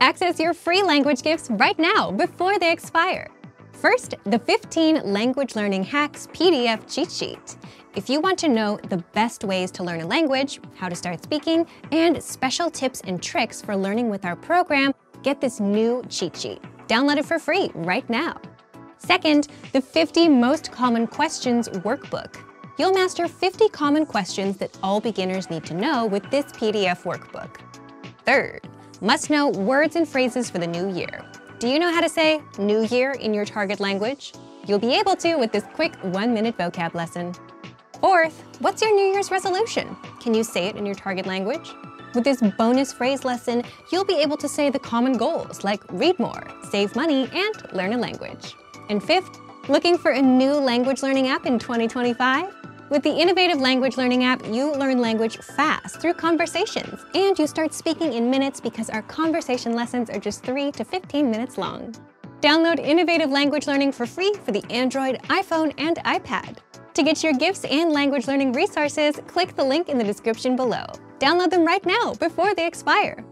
Access your free language gifts right now before they expire. First, the 15 Language Learning Hacks PDF cheat sheet. If you want to know the best ways to learn a language, how to start speaking, and special tips and tricks for learning with our program, get this new cheat sheet. Download it for free right now. Second, the 50 Most Common Questions Workbook. You'll master 50 common questions that all beginners need to know with this PDF workbook. Third, must-know words and phrases for the new year. Do you know how to say New Year in your target language? You'll be able to with this quick 1-minute vocab lesson. Fourth, what's your New Year's resolution? Can you say it in your target language? With this bonus phrase lesson, you'll be able to say the common goals like read more, save money, and learn a language. And fifth, looking for a new language learning app in 2025? With the innovative language learning app, you learn language fast through conversations, and you start speaking in minutes because our conversation lessons are just 3 to 15 minutes long. Download innovative language learning for free for the Android, iPhone, and iPad. To get your gifts and language learning resources, click the link in the description below. Download them right now before they expire.